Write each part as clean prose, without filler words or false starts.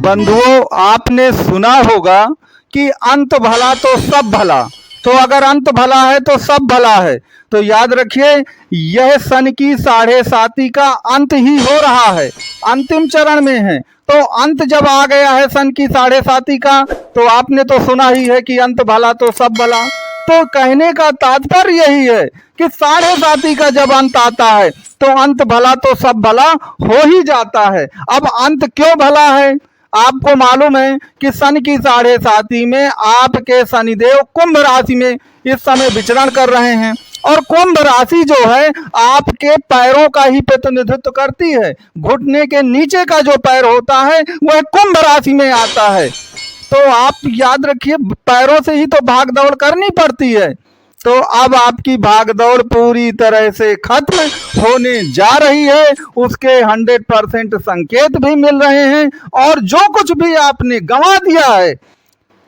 बंधुओं, आपने सुना होगा कि अंत भला तो सब भला। तो अगर अंत भला है तो सब भला है। तो याद रखिए, यह सन की 7.5 का अंत ही हो रहा है, अंतिम चरण में है। तो अंत जब आ गया है सन की 7.5 का, तो आपने तो सुना ही है कि अंत भला तो सब भला। तो कहने का तात्पर्य यही है कि 7.5 का जब अंत आता है तो अंत भला तो सब भला हो ही जाता है। अब अंत क्यों भला है? आपको मालूम है कि सन की 7.5 में आपके शनिदेव कुंभ राशि में इस समय विचरण कर रहे हैं, और कुंभ राशि जो है आपके पैरों का ही प्रतिनिधित्व करती है। घुटने के नीचे का जो पैर होता है वह कुंभ राशि में आता है। तो आप याद रखिए, पैरों से ही तो भाग दौड़ करनी पड़ती है। तो अब आपकी भागदौड़ पूरी तरह से खत्म होने जा रही है, उसके 100% संकेत भी मिल रहे हैं, और जो कुछ भी आपने गंवा दिया है,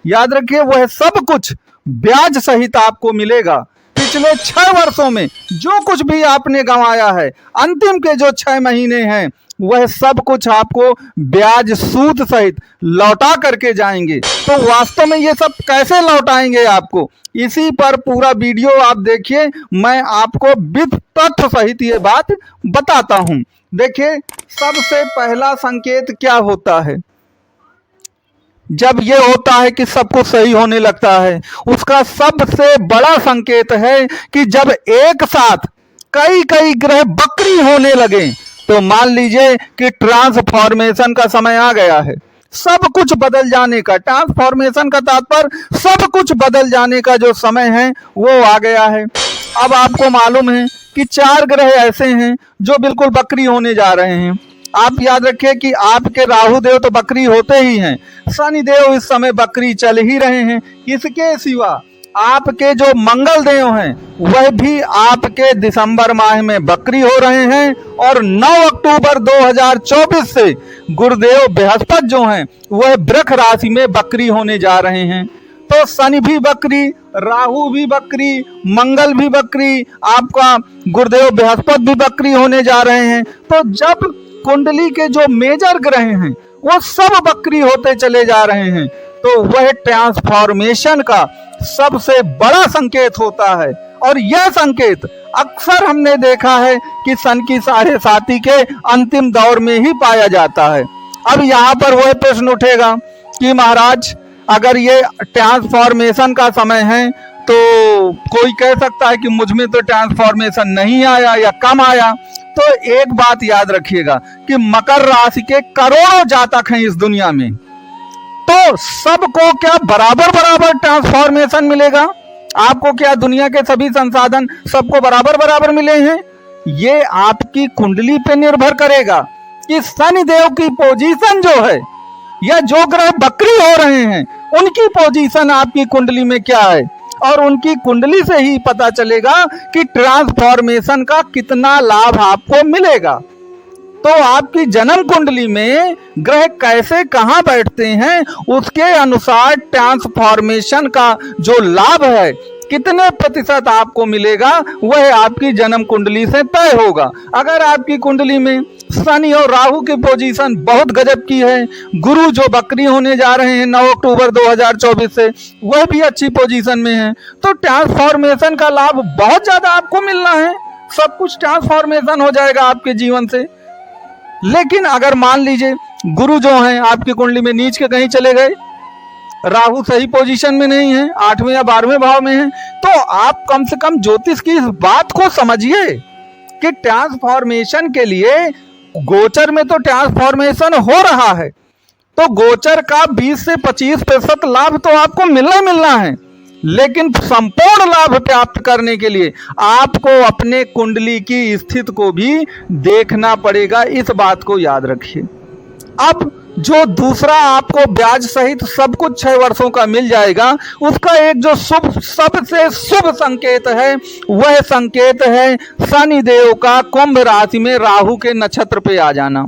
याद रखिए वह सब कुछ ब्याज सहित आपको मिलेगा। पिछले 6 वर्षों में जो कुछ भी आपने गंवाया है, अंतिम के जो 6 महीने हैं, वह सब कुछ आपको ब्याज सूद सहित लौटा करके जाएंगे। तो वास्तव में ये सब कैसे लौटाएंगे आपको, इसी पर पूरा वीडियो आप देखिए। मैं आपको विद तथ्य सहित ये बात बताता हूं। देखिए, सबसे पहला संकेत क्या होता है? जब ये होता है कि सब कुछ सही होने लगता है, उसका सबसे बड़ा संकेत है कि जब एक साथ कई कई ग्रह वक्री होने लगे, तो मान लीजिए कि ट्रांसफॉर्मेशन का समय आ गया है, सब कुछ बदल जाने का। ट्रांसफॉर्मेशन का तात्पर्य सब कुछ बदल जाने का जो समय है वो आ गया है। अब आपको मालूम है कि 4 ग्रह ऐसे हैं जो बिल्कुल बकरी होने जा रहे हैं। आप याद रखिए कि आपके राहु देव तो बकरी होते ही हैं, शनि देव इस समय बकरी चल ही रहे हैं। इसके सिवा आपके जो मंगल देव हैं वह भी आपके दिसंबर माह में बकरी हो रहे हैं, और 9 अक्टूबर 2024 से गुरुदेव बृहस्पति जो हैं वह वृष राशि में बकरी होने जा रहे हैं। तो शनि भी बकरी, राहु भी बकरी, मंगल भी बकरी, आपका गुरुदेव बृहस्पति भी बकरी होने जा रहे हैं। तो जब कुंडली के जो मेजर ग्रह हैं वो सब बकरी होते चले जा रहे हैं, तो वह ट्रांसफॉर्मेशन का सबसे बड़ा संकेत होता है। और यह संकेत अक्सर हमने देखा है कि सन की 7.5 के अंतिम दौर में ही पाया जाता है। अब यहाँ पर वह प्रश्न उठेगा कि महाराज, अगर ये ट्रांसफॉर्मेशन का समय है तो कोई कह सकता है कि मुझ में तो ट्रांसफॉर्मेशन नहीं आया या कम आया। तो एक बात याद रखिएगा कि मकर राशि के करोड़ों जातक हैं इस दुनिया में, तो सबको क्या बराबर बराबर ट्रांसफॉर्मेशन मिलेगा? आपको क्या दुनिया के सभी संसाधन सबको बराबर बराबर मिले हैं? ये आपकी कुंडली पे निर्भर करेगा कि शनि देव की पोजीशन जो है, या जो ग्रह बकरी हो रहे हैं उनकी पोजीशन आपकी कुंडली में क्या है, और उनकी कुंडली से ही पता चलेगा कि ट्रांसफॉर्मेशन का कितना लाभ आपको मिलेगा। तो आपकी जन्म कुंडली में ग्रह कैसे कहां बैठते हैं, उसके अनुसार ट्रांसफॉर्मेशन का जो लाभ है, कितने प्रतिशत आपको मिलेगा, वह आपकी जन्म कुंडली से तय होगा। अगर आपकी कुंडली में शनि और राहु की पोजीशन बहुत गजब की है, गुरु जो बकरी होने जा रहे हैं 9 अक्टूबर 2024 से, वह भी अच्छी पोजीशन में है, तो ट्रांसफॉर्मेशन का लाभ बहुत ज्यादा आपको मिलना है। सब कुछ ट्रांसफॉर्मेशन हो जाएगा आपके जीवन से। लेकिन अगर मान लीजिए गुरु जो हैं आपकी कुंडली में नीच के कहीं चले गए, राहु सही पोजीशन में नहीं है, 8वें या 12वें भाव में है, तो आप कम से कम ज्योतिष की इस बात को समझिए कि ट्रांसफॉर्मेशन के लिए गोचर में तो ट्रांसफॉर्मेशन हो रहा है, तो गोचर का 20 से 25% लाभ तो आपको मिलना है। लेकिन संपूर्ण लाभ प्राप्त करने के लिए आपको अपने कुंडली की स्थिति को भी देखना पड़ेगा, इस बात को याद रखिए। अब जो दूसरा आपको ब्याज सहित सब कुछ 6 वर्षों का मिल जाएगा, उसका एक जो सबसे शुभ संकेत है, वह संकेत है शनि देव का कुंभ राशि में राहु के नक्षत्र पे आ जाना।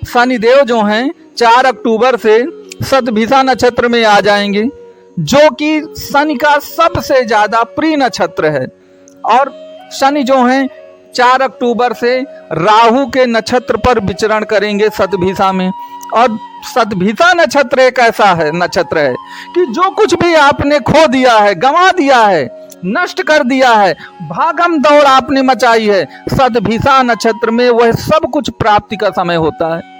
शनि देव जो हैं 4 अक्टूबर से शतभिषा नक्षत्र में आ जाएंगे, जो कि शनि का सबसे ज्यादा प्रिय नक्षत्र है। और शनि जो हैं 4 अक्टूबर से राहु के नक्षत्र पर विचरण करेंगे शतभिषा में, और शतभिषा नक्षत्र एक ऐसा है नक्षत्र है कि जो कुछ भी आपने खो दिया है, गंवा दिया है, नष्ट कर दिया है, भागम दौड़ आपने मचाई है, शतभिषा नक्षत्र में वह सब कुछ प्राप्ति का समय होता है।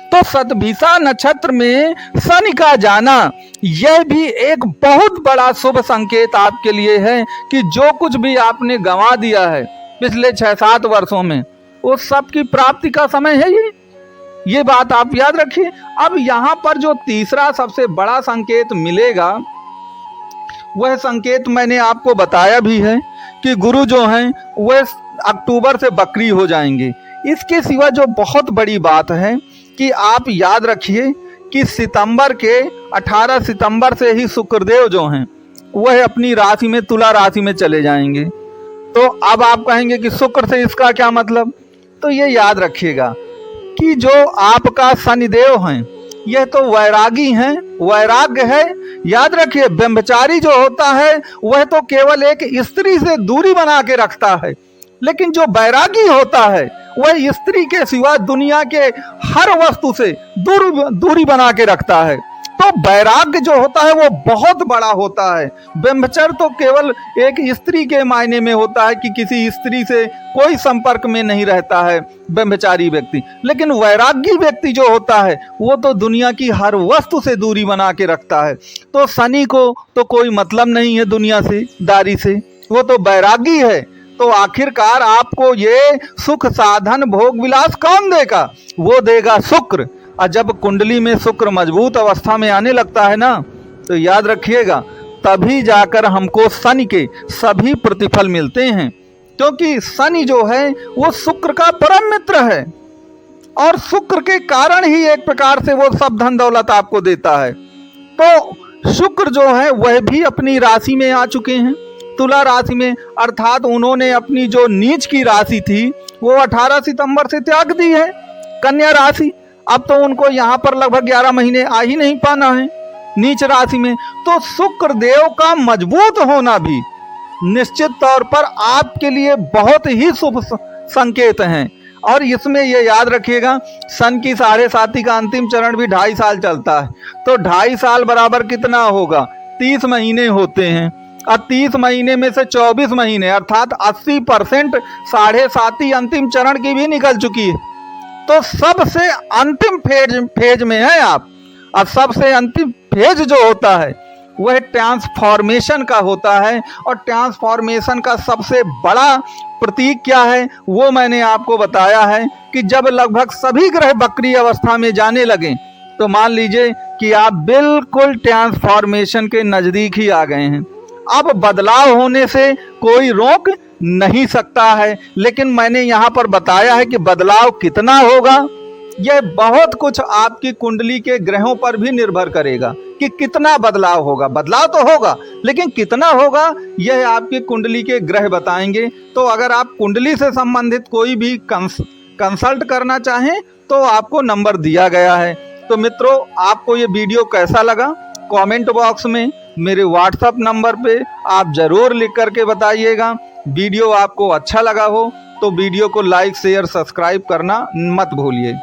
तो शतभिषा नक्षत्र में शनि का जाना यह भी एक बहुत बड़ा शुभ संकेत आपके लिए है कि जो कुछ भी आपने गंवा दिया है पिछले 6-7 वर्षों में, उस सब की प्राप्ति का समय है ये बात आप याद रखिए। अब यहाँ पर जो तीसरा सबसे बड़ा संकेत मिलेगा, वह संकेत मैंने आपको बताया भी है कि गुरु जो हैं वह अक्टूबर से बकरी हो जाएंगे। इसके सिवा जो बहुत बड़ी बात है कि आप याद रखिए कि सितंबर के 18 सितंबर से ही शुक्रदेव जो हैं वह अपनी राशि में, तुला राशि में चले जाएंगे। तो अब आप कहेंगे कि शुक्र से इसका क्या मतलब, तो ये याद रखिएगा कि जो आपका शनिदेव हैं यह तो वैरागी हैं, वैराग्य है। याद रखिए ब्रह्मचारी जो होता है वह तो केवल एक स्त्री से दूरी बना के रखता है, लेकिन जो वैरागी होता है वह स्त्री के सिवा दुनिया के हर वस्तु से दूरी बना के रखता है। तो वैराग्य जो होता है वो बहुत बड़ा होता है। ब्रह्मचर्य तो केवल एक स्त्री के मायने में होता है कि किसी स्त्री से कोई संपर्क में नहीं रहता है ब्रह्मचारी व्यक्ति, लेकिन वैरागी व्यक्ति जो होता है वो तो दुनिया की हर वस्तु से दूरी बना के रखता है। तो शनि को तो कोई मतलब नहीं है दुनिया से, दारी से, वो तो वैरागी है। तो आखिरकार आपको ये सुख साधन भोग विलास कौन देगा, वो देगा शुक्र। और जब कुंडली में शुक्र मजबूत अवस्था में आने लगता है ना, तो याद रखिएगा तभी जाकर हमको शनि के सभी प्रतिफल मिलते हैं, क्योंकि शनि जो है वो शुक्र का परम मित्र है और शुक्र के कारण ही एक प्रकार से वो सब धन दौलत आपको देता है। तो शुक्र जो है वह भी अपनी राशि में आ चुके हैं, तुला राशि में, अर्थात उन्होंने अपनी जो नीच की राशि थी वो 18 सितंबर से त्याग दी है, कन्या राशि। अब तो उनको यहाँ पर लगभग 11 महीने आ ही नहीं पाना है नीच राशि में। तो शुक्र देव का मजबूत होना भी निश्चित तौर पर आपके लिए बहुत ही शुभ संकेत हैं। और इसमें ये याद रखिएगा सन की 7.5 का अंतिम चरण भी 2.5 साल चलता है, तो 2.5 साल बराबर कितना होगा, 30 महीने होते हैं। और 30 महीने में से 24 महीने अर्थात 80% 7.5 अंतिम चरण की भी निकल चुकी है। तो सबसे अंतिम फेज में है आप। अब सबसे अंतिम फेज जो होता है वह ट्रांसफॉर्मेशन का होता है, और ट्रांसफॉर्मेशन का सबसे बड़ा प्रतीक क्या है वो मैंने आपको बताया है कि जब लगभग सभी ग्रह बकरी अवस्था में जाने लगे तो मान लीजिए कि आप बिल्कुल ट्रांसफॉर्मेशन के नज़दीक ही आ गए हैं। अब बदलाव होने से कोई रोक नहीं सकता है, लेकिन मैंने यहाँ पर बताया है कि बदलाव कितना होगा यह बहुत कुछ आपकी कुंडली के ग्रहों पर भी निर्भर करेगा कि कितना बदलाव होगा। बदलाव तो होगा, लेकिन कितना होगा यह आपकी कुंडली के ग्रह बताएंगे। तो अगर आप कुंडली से संबंधित कोई भी कंसल्ट करना चाहें तो आपको नंबर दिया गया है। तो मित्रों, आपको ये वीडियो कैसा लगा कमेंट बॉक्स में मेरे व्हाट्सएप नंबर पे आप ज़रूर लिख करके बताइएगा। वीडियो आपको अच्छा लगा हो तो वीडियो को लाइक शेयर सब्सक्राइब करना मत भूलिए।